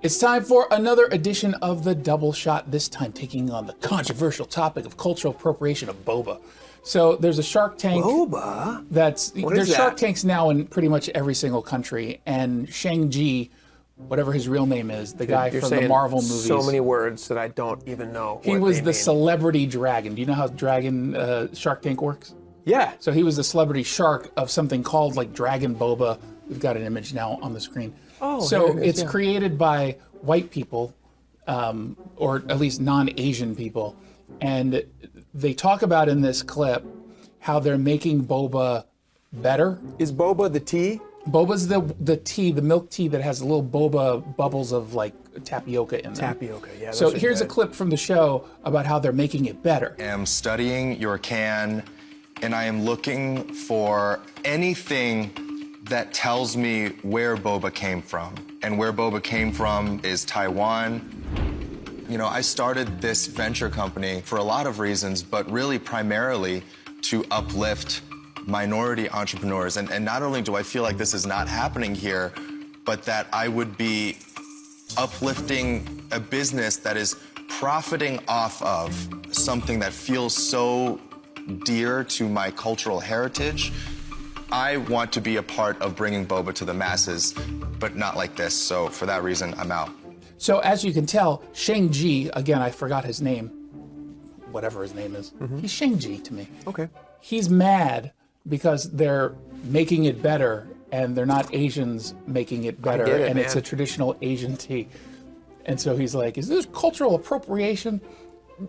It's time for another edition of the Double Shot, this time taking on the controversial topic of cultural appropriation of boba. So there's a Shark Tank. Boba? There's Shark Tanks now in pretty much every single country, and Shang-Chi, whatever his real name is, the guy from the Marvel movies. So many words that I don't even know. He was the celebrity dragon. Do you know how dragon Shark Tank works? Yeah. So he was the celebrity shark of something called like Dragon Boba. We've got an image now on the screen. Oh, so it's created by white people, or at least non-Asian people, and they talk about in this clip how they're making boba better. Is boba the tea? Boba's the tea, the milk tea that has little boba bubbles of like tapioca in them. Tapioca, yeah. So here's a clip from the show about how they're making it better. I am studying your can, and I am looking for anything that tells me where boba came from. And where boba came from is Taiwan. You know, I started this venture company for a lot of reasons, but really primarily to uplift minority entrepreneurs. And not only do I feel like this is not happening here, but that I would be uplifting a business that is profiting off of something that feels so dear to my cultural heritage. I want to be a part of bringing boba to the masses, but not like this. So for that reason, I'm out. So as you can tell, Shang-Chi, again, I forgot his name, whatever his name is. He's Shang-Chi to me. Okay. He's mad because they're making it better and they're not Asians making it better. And it's a traditional Asian tea. And so he's like, is this cultural appropriation?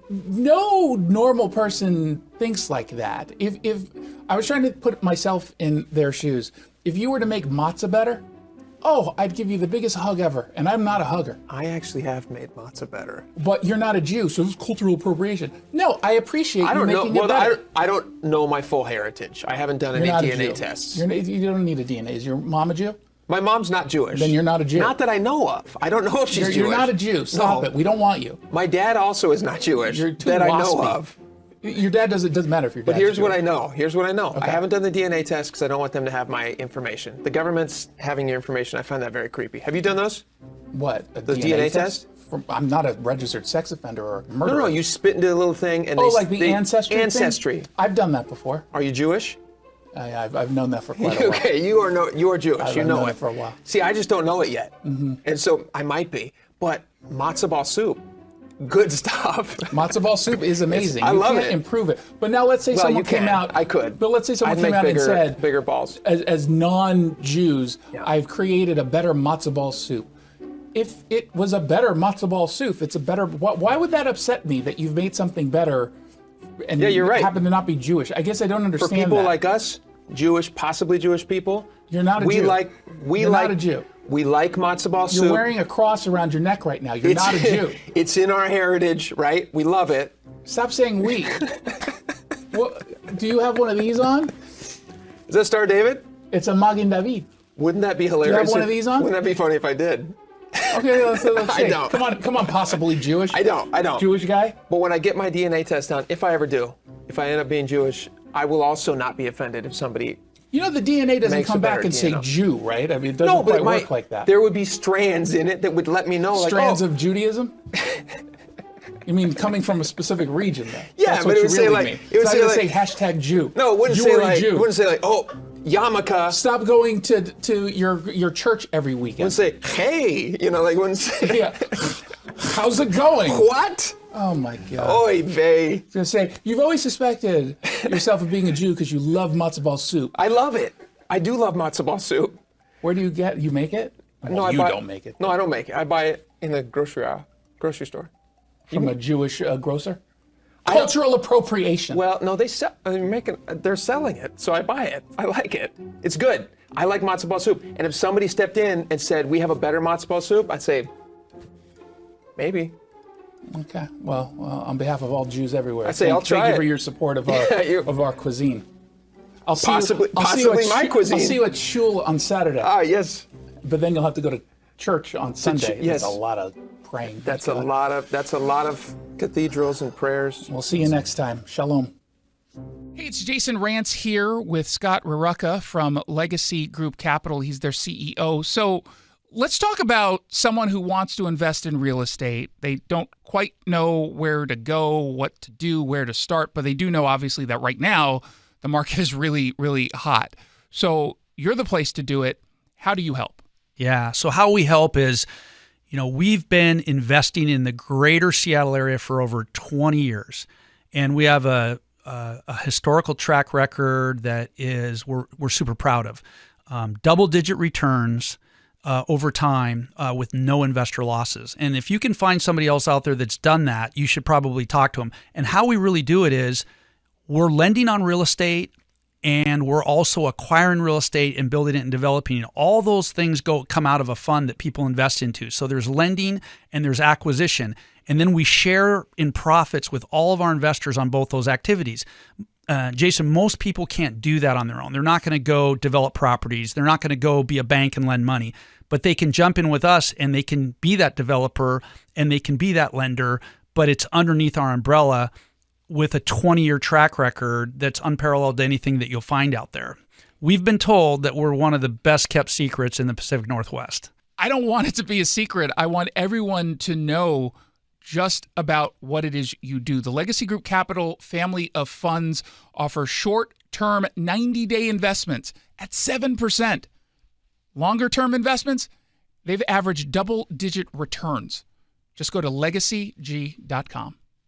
No normal person thinks like that. If I was trying to put myself in their shoes, if you were to make matzah better, I'd give you the biggest hug ever, and I'm not a hugger. I actually have made matzah better. But you're not a Jew, so it's cultural appropriation. No, I appreciate you making it better. I don't know my full heritage. I haven't done any DNA tests. You don't need a DNA. Is your mom a Jew? My mom's not Jewish. Then you're not a Jew. Not that I know of. I don't know if she's Jewish. You're not a Jew. Stop it. We don't want you. My dad also is not Jewish. You're too that waspy. I know of. Your dad doesn't matter if your dad. But here's what I know. Okay. I haven't done the DNA test because I don't want them to have my information. The government's having your information. I find that very creepy. Have you done those? What? The DNA test? I'm not a registered sex offender or a murderer. No, you spit into a little thing and like the ancestry thing? Ancestry. I've done that before. Are you Jewish? I've known that for quite a while. Okay, you are Jewish. I've you know known it it for a while. See, I just don't know it yet, and so I might be. But matzo ball soup, good stuff. Matzo ball soup is amazing. I love it. You can't improve it. But now let's say someone came out. I could. But let's say someone came out and said, bigger balls. As non-Jews, I've created a better matzo ball soup. If it was a better matzo ball soup, it's a better. Why would that upset me that you've made something better? And you're right. Happen to not be Jewish. I guess I don't understand For people that. like us, possibly Jewish people, you're not a Jew. You're not a Jew. We like matzo ball soup. You're wearing a cross around your neck right now. You're not a Jew. It's in our heritage, right? We love it. Stop saying we. Do you have one of these on? Is that Star David? It's a Magen David. Wouldn't that be hilarious? You have one of these on? Wouldn't that be funny if I did? Okay, let's see. I don't. Come on, possibly Jewish. I don't. Jewish guy? But when I get my DNA test done, if I ever do, if I end up being Jewish, I will also not be offended if somebody. You know, the DNA doesn't come back and say Jew, right? I mean, it doesn't quite work like that. There would be strands in it that would let me know. Strands of Judaism? You mean coming from a specific region, then? Yeah, but it would say like, it would say hashtag Jew. No, it wouldn't say like, it wouldn't say like, yarmulke. Stop going to your church every weekend. It wouldn't say, hey, it wouldn't say. Yeah. How's it going? What? Oh my God. Oy vey. I was gonna say, you've always suspected yourself of being a Jew because you love matzo ball soup. I love it. I do love matzo ball soup. Where do you make it? No, you don't make it. No, I don't make it. I buy it in the grocery store. From a Jewish grocer? Cultural appropriation. Well, no, they're selling it, so I buy it. I like it. It's good. I like matzo ball soup. And if somebody stepped in and said, we have a better matzo ball soup, I'd say, maybe. Okay. Well, on behalf of all Jews everywhere, I'd say I'll try thank you it. for your support of our cuisine. Possibly my cuisine. I'll see you at Shul on Saturday. Ah, yes. But then you'll have to go to church on Sunday. Yes. That's a lot of praying. That's a lot of cathedrals and prayers. We'll see you next time. Shalom. Hey, it's Jason Rantz here with Scott Rarucka from Legacy Group Capital. He's their CEO. So Let's talk about someone who wants to invest in real estate. They don't quite know where to go, what to do, where to start, but they do know, obviously, that right now the market is really, really hot. So you're the place to do it. How do you help? Yeah. So how we help is, we've been investing in the greater Seattle area for over 20 years, and we have a historical track record that is we're super proud of. Double-digit returns over time with no investor losses. And if you can find somebody else out there that's done that, you should probably talk to them. And how we really do it is we're lending on real estate, and we're also acquiring real estate and building it and developing it. All those things come out of a fund that people invest into. So there's lending and there's acquisition. And then we share in profits with all of our investors on both those activities. Jason, most people can't do that on their own. They're not going to go develop properties. They're not going to go be a bank and lend money. But they can jump in with us and they can be that developer and they can be that lender, but it's underneath our umbrella with a 20-year track record that's unparalleled to anything that you'll find out there. We've been told that we're one of the best kept secrets in the Pacific Northwest. I don't want it to be a secret. I want everyone to know just about what it is you do. The Legacy Group Capital family of funds offer short-term 90-day investments at 7%. Longer-term investments, they've averaged double-digit returns. Just go to legacyg.com.